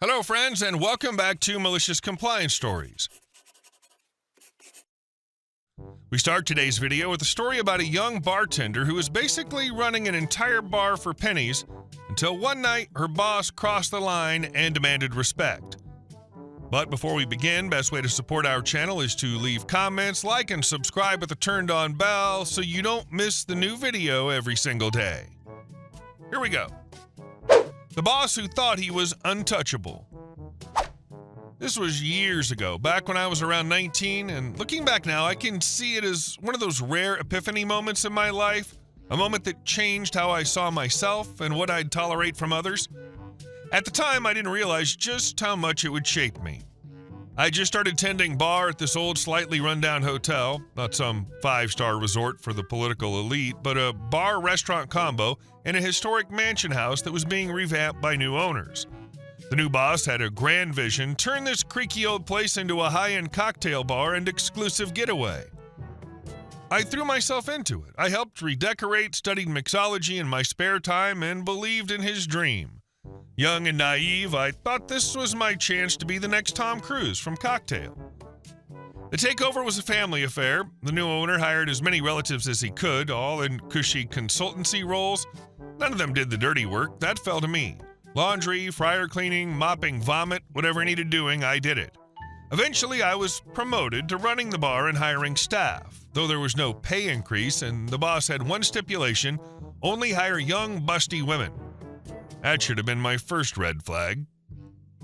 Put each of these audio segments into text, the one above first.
Hello, friends, and welcome back to Malicious Compliance Stories. We start today's video with a story about a young bartender who was basically running an entire bar for pennies until one night her boss crossed the line and demanded respect. But before we begin, best way to support our channel is to leave comments, like, and subscribe with a turned-on bell so you don't miss the new video every single day. Here we go. The boss who thought he was untouchable. This was years ago, back when I was around 19, and looking back now, I can see it as one of those rare epiphany moments in my life, a moment that changed how I saw myself and what I'd tolerate from others. At the time, I didn't realize just how much it would shape me. I just started tending bar at this old, slightly rundown hotel, not some five-star resort for the political elite, but a bar-restaurant combo in a historic mansion house that was being revamped by new owners. The new boss had a grand vision: turn this creaky old place into a high-end cocktail bar and exclusive getaway. I threw myself into it. I helped redecorate, studied mixology in my spare time, and believed in his dream. Young and naive, I thought this was my chance to be the next Tom Cruise from Cocktail. The takeover was a family affair. The new owner hired as many relatives as he could, all in cushy consultancy roles. None of them did the dirty work. That fell to me. Laundry, fryer cleaning, mopping vomit, whatever needed doing, I did it. Eventually, I was promoted to running the bar and hiring staff, though there was no pay increase, and the boss had one stipulation: only hire young, busty women. That should have been my first red flag.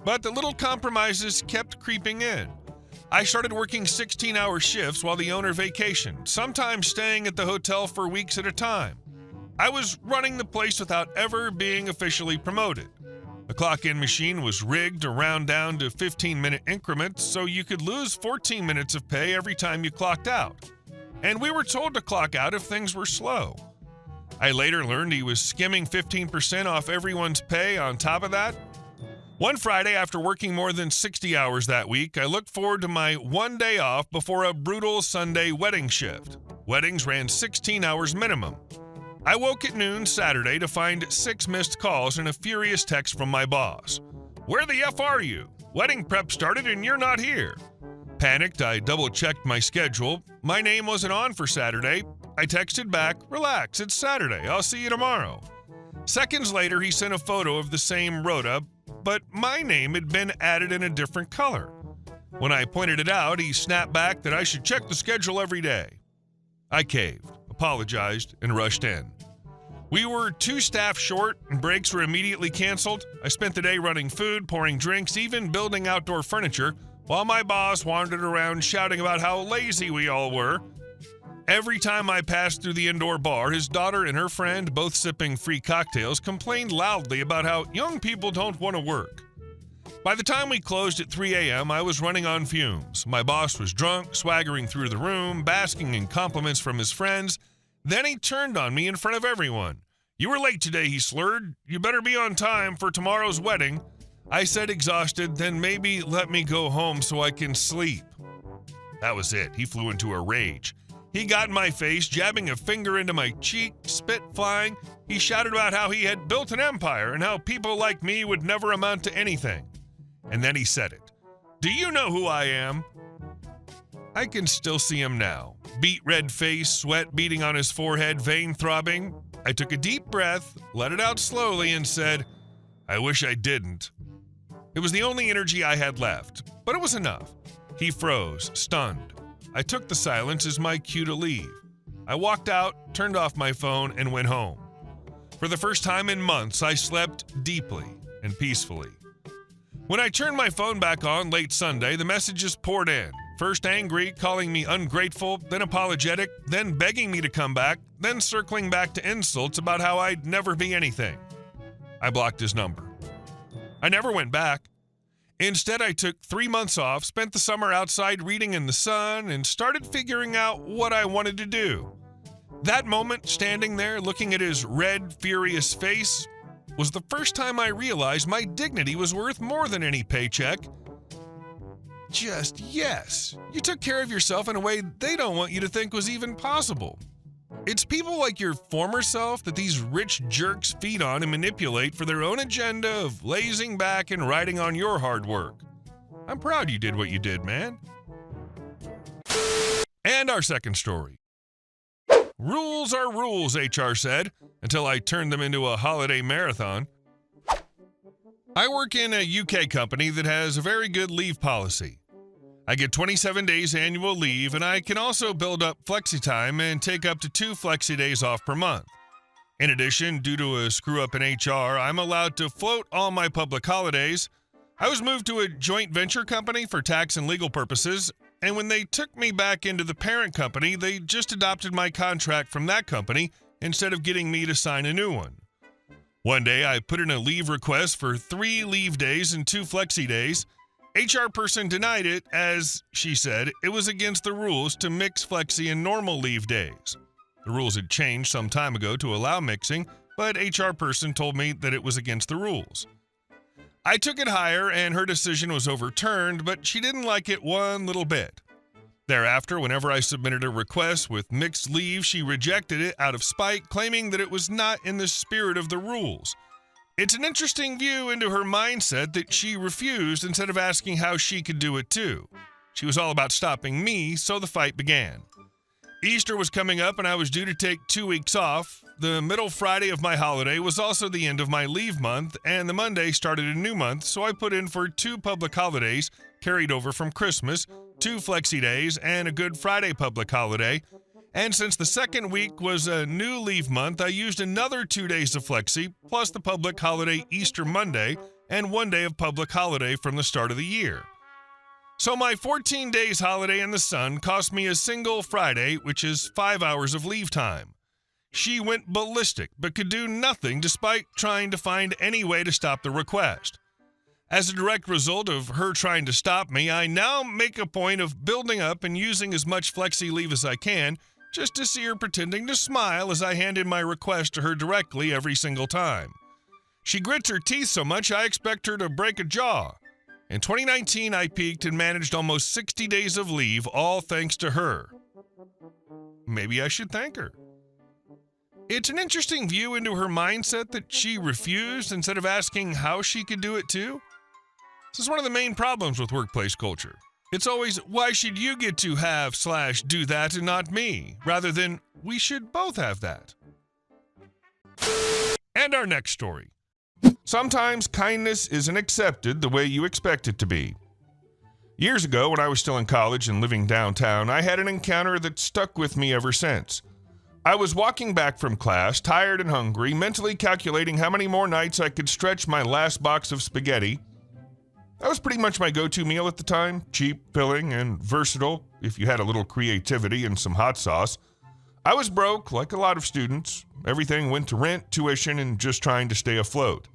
But the little compromises kept creeping in. I started working 16-hour shifts while the owner vacationed, sometimes staying at the hotel for weeks at a time. I was running the place without ever being officially promoted. The clock-in machine was rigged to round down to 15-minute increments, so you could lose 14 minutes of pay every time you clocked out. And we were told to clock out if things were slow. I later learned he was skimming 15% off everyone's pay on top of that. One Friday, after working more than 60 hours that week, I looked forward to my one day off before a brutal Sunday wedding shift. Weddings ran 16 hours minimum. I woke at noon Saturday to find 6 missed calls and a furious text from my boss. "Where the F are you? Wedding prep started and you're not here." Panicked, I double-checked my schedule. My name wasn't on for Saturday. I texted back, "Relax, it's Saturday. I'll see you tomorrow." Seconds later, he sent a photo of the same rota, but my name had been added in a different color. When I pointed it out, he snapped back that I should check the schedule every day. I caved, apologized, and rushed in. We were 2 staff short, and breaks were immediately canceled. I spent the day running food, pouring drinks, even building outdoor furniture, while my boss wandered around shouting about how lazy we all were. Every time I passed through the indoor bar, his daughter and her friend, both sipping free cocktails, complained loudly about how young people don't want to work. By the time we closed at 3 a.m., I was running on fumes. My boss was drunk, swaggering through the room, basking in compliments from his friends. Then he turned on me in front of everyone. "You were late today," he slurred. "You better be on time for tomorrow's wedding." I said, exhausted, "Then maybe let me go home so I can sleep." That was it. He flew into a rage. He got in my face, jabbing a finger into my cheek, spit flying. He shouted about how he had built an empire and how people like me would never amount to anything. And then he said it. "Do you know who I am?" I can still see him now. Beet red face, sweat beading on his forehead, vein throbbing. I took a deep breath, let it out slowly, and said, "I wish I didn't." It was the only energy I had left, but it was enough. He froze, stunned. I took the silence as my cue to leave. I walked out, turned off my phone, and went home. For the first time in months, I slept deeply and peacefully. When I turned my phone back on late Sunday, the messages poured in. First angry, calling me ungrateful, then apologetic, then begging me to come back, then circling back to insults about how I'd never be anything. I blocked his number. I never went back. Instead, I took 3 months off, spent the summer outside reading in the sun, and started figuring out what I wanted to do. That moment, standing there looking at his red, furious face, was the first time I realized my dignity was worth more than any paycheck. Just yes, you took care of yourself in a way they don't want you to think was even possible. It's people like your former self that these rich jerks feed on and manipulate for their own agenda of lazing back and riding on your hard work. I'm proud you did what you did, man. And our second story. Rules are rules, HR said, until I turned them into a holiday marathon. I work in a UK company that has a very good leave policy. I get 27 days annual leave, and I can also build up flexi time and take up to 2 flexi days off per month. In addition, due to a screw-up in HR, I'm allowed to float all my public holidays. I was moved to a joint venture company for tax and legal purposes, and when they took me back into the parent company, they just adopted my contract from that company instead of getting me to sign a new one. One day, I put in a leave request for 3 leave days and 2 flexi days. HR person denied it as, she said, it was against the rules to mix flexi and normal leave days. The rules had changed some time ago to allow mixing, but HR person told me that it was against the rules. I took it higher and her decision was overturned, but she didn't like it one little bit. Thereafter, whenever I submitted a request with mixed leave, she rejected it out of spite, claiming that it was not in the spirit of the rules. It's an interesting view into her mindset that she refused instead of asking how she could do it too. She was all about stopping me, so the fight began. Easter was coming up and I was due to take 2 weeks off. The middle Friday of my holiday was also the end of my leave month, and the Monday started a new month, so I put in for 2 public holidays carried over from Christmas, 2 flexi days, and a Good Friday public holiday. And since the second week was a new leave month, I used another 2 days of flexi, plus the public holiday Easter Monday, and 1 day of public holiday from the start of the year. So my 14 days holiday in the sun cost me a single Friday, which is 5 hours of leave time. She went ballistic, but could do nothing despite trying to find any way to stop the request. As a direct result of her trying to stop me, I now make a point of building up and using as much flexi leave as I can, just to see her pretending to smile as I hand in my request to her directly every single time. She grits her teeth so much I expect her to break a jaw. In 2019, I peaked and managed almost 60 days of leave, all thanks to her. Maybe I should thank her. It's an interesting view into her mindset that she refused instead of asking how she could do it too. This is one of the main problems with workplace culture. It's always, why should you get to have/do that and not me, rather than, we should both have that. And our next story. Sometimes kindness isn't accepted the way you expect it to be. Years ago, when I was still in college and living downtown, I had an encounter that stuck with me ever since. I was walking back from class, tired and hungry, mentally calculating how many more nights I could stretch my last box of spaghetti. That was pretty much my go-to meal at the time, cheap, filling, and versatile if you had a little creativity and some hot sauce. I was broke, like a lot of students. Everything went to rent, tuition, and just trying to stay afloat.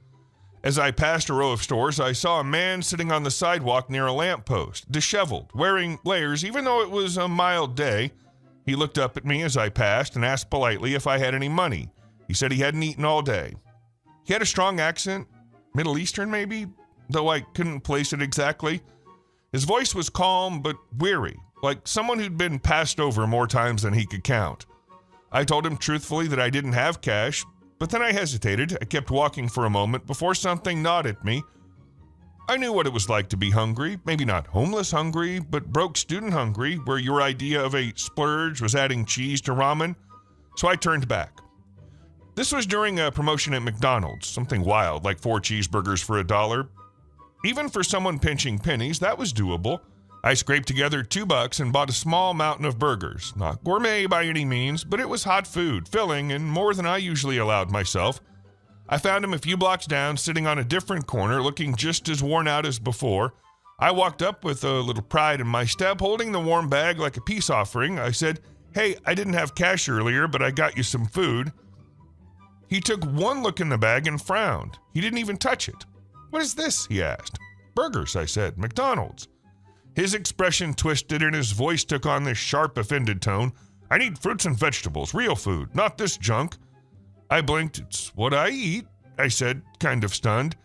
As I passed a row of stores, I saw a man sitting on the sidewalk near a lamppost, disheveled, wearing layers even though it was a mild day. He looked up at me as I passed and asked politely if I had any money. He said he hadn't eaten all day. He had a strong accent, Middle Eastern maybe, though I couldn't place it exactly. His voice was calm but weary, like someone who'd been passed over more times than he could count. I told him truthfully that I didn't have cash, but then I hesitated. I kept walking for a moment before something gnawed at me. I knew what it was like to be hungry, maybe not homeless hungry, but broke student hungry, where your idea of a splurge was adding cheese to ramen. So I turned back. This was during a promotion at McDonald's, something wild, like 4 cheeseburgers for $1. Even for someone pinching pennies, that was doable. I scraped together $2 and bought a small mountain of burgers. Not gourmet by any means, but it was hot food, filling, and more than I usually allowed myself. I found him a few blocks down, sitting on a different corner, looking just as worn out as before. I walked up with a little pride in my step, holding the warm bag like a peace offering. I said, "Hey, I didn't have cash earlier, but I got you some food." He took one look in the bag and frowned. He didn't even touch it. "What is this?" he asked. "Burgers," I said. "McDonald's." His expression twisted and his voice took on this sharp, offended tone. "I need fruits and vegetables, real food, not this junk." I blinked. "It's what I eat," I said, kind of stunned.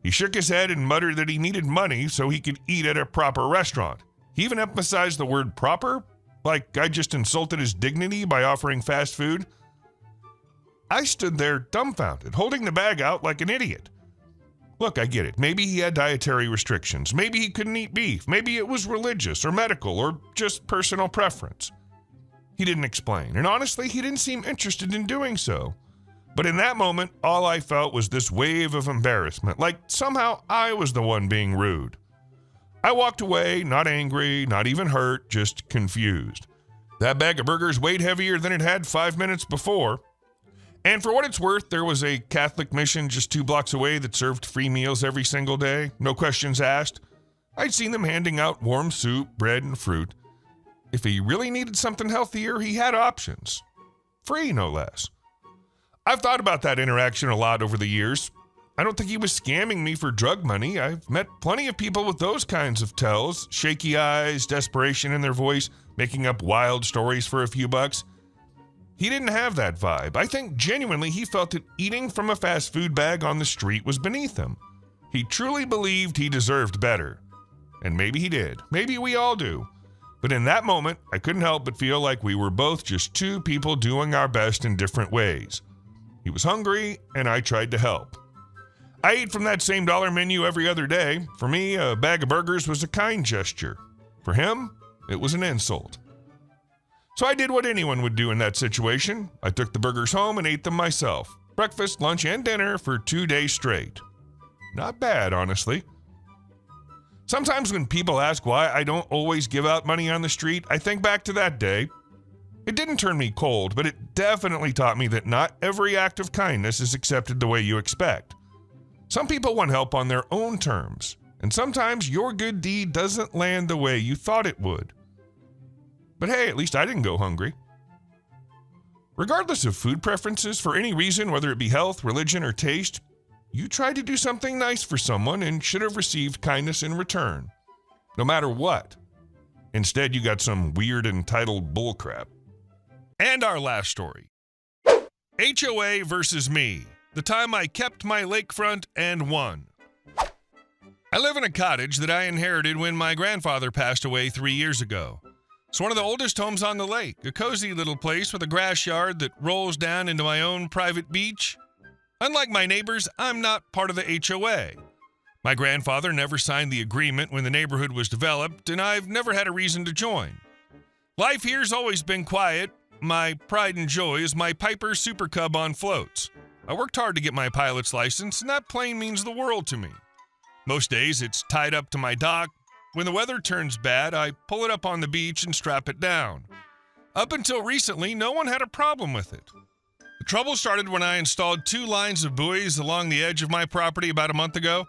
He shook his head and muttered that he needed money so he could eat at a proper restaurant. He even emphasized the word proper, Like I just insulted his dignity by offering fast food? I stood there dumbfounded, holding the bag out like an idiot. Look, I get it. Maybe he had dietary restrictions. Maybe he couldn't eat beef. Maybe it was religious or medical or just personal preference. He didn't explain, and honestly, he didn't seem interested in doing so. But in that moment, all I felt was this wave of embarrassment, like somehow I was the one being rude. I walked away, not angry, not even hurt, just confused. That bag of burgers weighed heavier than it had 5 minutes before. And for what it's worth, there was a Catholic mission just 2 blocks away that served free meals every single day, no questions asked. I'd seen them handing out warm soup, bread, and fruit. If he really needed something healthier, he had options. Free, no less. I've thought about that interaction a lot over the years. I don't think he was scamming me for drug money. I've met plenty of people with those kinds of tells, shaky eyes, desperation in their voice, making up wild stories for a few bucks. He didn't have that vibe. I think genuinely he felt that eating from a fast food bag on the street was beneath him. He truly believed he deserved better. And maybe he did. Maybe we all do. But in that moment, I couldn't help but feel like we were both just 2 people doing our best in different ways. He was hungry, and I tried to help. I ate from that same dollar menu every other day. For me, a bag of burgers was a kind gesture. For him, it was an insult. So I did what anyone would do in that situation. I took the burgers home and ate them myself. Breakfast, lunch, and dinner for 2 days straight. Not bad, honestly. Sometimes when people ask why I don't always give out money on the street, I think back to that day. It didn't turn me cold, but it definitely taught me that not every act of kindness is accepted the way you expect. Some people want help on their own terms, and sometimes your good deed doesn't land the way you thought it would. But hey, at least I didn't go hungry. Regardless of food preferences, for any reason, whether it be health, religion, or taste, you tried to do something nice for someone and should have received kindness in return. No matter what. Instead, you got some weird entitled bullcrap. And our last story. HOA versus me. The time I kept my lakefront and won. I live in a cottage that I inherited when my grandfather passed away 3 years ago. It's one of the oldest homes on the lake, a cozy little place with a grass yard that rolls down into my own private beach. Unlike my neighbors, I'm not part of the HOA. My grandfather never signed the agreement when the neighborhood was developed, and I've never had a reason to join. Life here's always been quiet. My pride and joy is my Piper Super Cub on floats. I worked hard to get my pilot's license, and that plane means the world to me. Most days, it's tied up to my dock. When the weather turns bad, I pull it up on the beach and strap it down. Up until recently, no one had a problem with it. The trouble started when I installed 2 lines of buoys along the edge of my property about a month ago.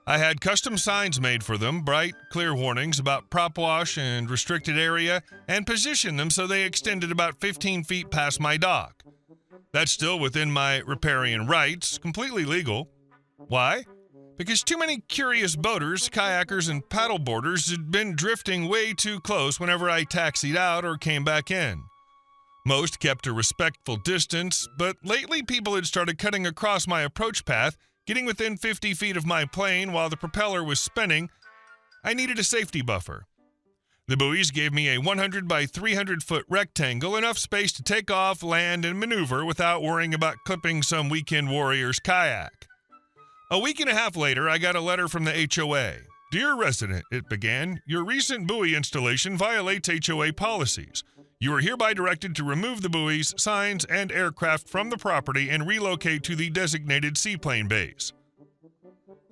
I had custom signs made for them, bright, clear warnings about prop wash and restricted area, and positioned them so they extended about 15 feet past my dock. That's still within my riparian rights, completely legal. Why? Because too many curious boaters, kayakers, and paddleboarders had been drifting way too close whenever I taxied out or came back in. Most kept a respectful distance, but lately people had started cutting across my approach path, getting within 50 feet of my plane while the propeller was spinning. I needed a safety buffer. The buoys gave me a 100 by 300 foot rectangle, enough space to take off, land, and maneuver without worrying about clipping some weekend warrior's kayak. A week and a half later, I got a letter from the HOA. "Dear resident," it began, "your recent buoy installation violates HOA policies. You are hereby directed to remove the buoys, signs, and aircraft from the property and relocate to the designated seaplane base."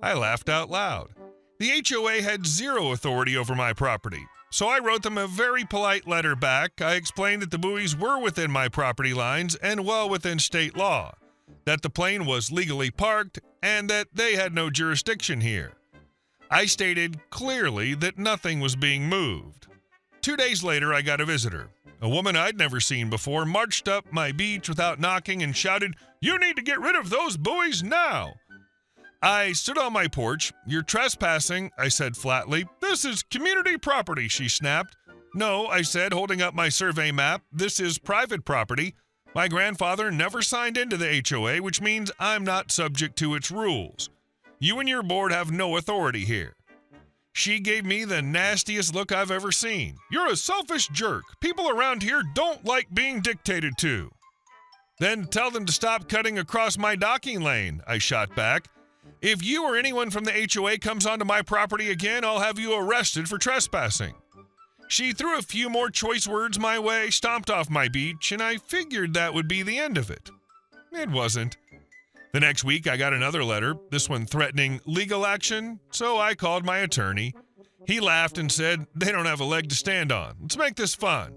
I laughed out loud. The HOA had zero authority over my property, so I wrote them a very polite letter back. I explained that the buoys were within my property lines and well within state law, that the plane was legally parked, and that they had no jurisdiction here. I stated clearly that nothing was being moved. 2 days later, I got a visitor. A woman I'd never seen before marched up my beach without knocking and shouted, "You need to get rid of those buoys now!" I stood on my porch. "You're trespassing," I said flatly. "This is community property," she snapped. "No," I said, holding up my survey map. "This is private property. My grandfather never signed into the HOA, which means I'm not subject to its rules. You and your board have no authority here." She gave me the nastiest look I've ever seen. "You're a selfish jerk. People around here don't like being dictated to." "Then tell them to stop cutting across my docking lane," I shot back. "If you or anyone from the HOA comes onto my property again, I'll have you arrested for trespassing." She threw a few more choice words my way, stomped off my beach, and I figured that would be the end of it. It wasn't. The next week, I got another letter, this one threatening legal action, so I called my attorney. He laughed and said, "They don't have a leg to stand on. Let's make this fun."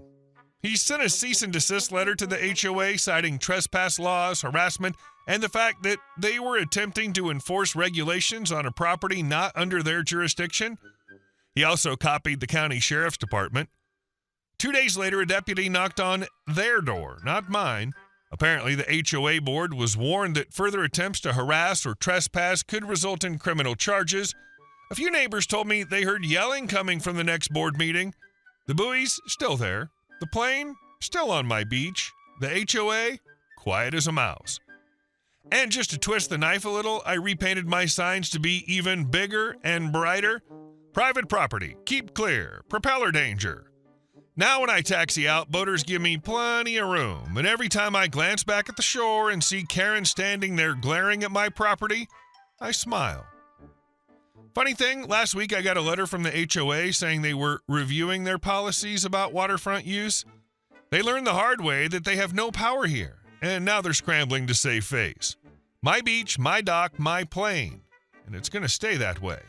He sent a cease and desist letter to the HOA citing trespass laws, harassment, and the fact that they were attempting to enforce regulations on a property not under their jurisdiction. He also copied the county sheriff's department. 2 days later, a deputy knocked on their door, not mine. Apparently, the HOA board was warned that further attempts to harass or trespass could result in criminal charges. A few neighbors told me they heard yelling coming from the next board meeting. The buoy's still there. The plane still on my beach. The HOA quiet as a mouse. And just to twist the knife a little, I repainted my signs to be even bigger and brighter. "Private property, keep clear, propeller danger." Now when I taxi out, boaters give me plenty of room, and every time I glance back at the shore and see Karen standing there glaring at my property, I smile. Funny thing, last week I got a letter from the HOA saying they were reviewing their policies about waterfront use. They learned the hard way that they have no power here, and now they're scrambling to save face. My beach, my dock, my plane, and it's going to stay that way.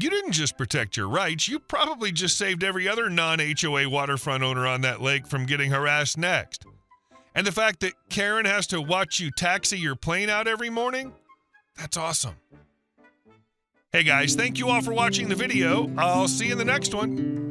You didn't just protect your rights, you probably just saved every other non-HOA waterfront owner on that lake from getting harassed next. And the fact that Karen has to watch you taxi your plane out every morning? That's awesome. Hey guys, thank you all for watching the video. I'll see you in the next one.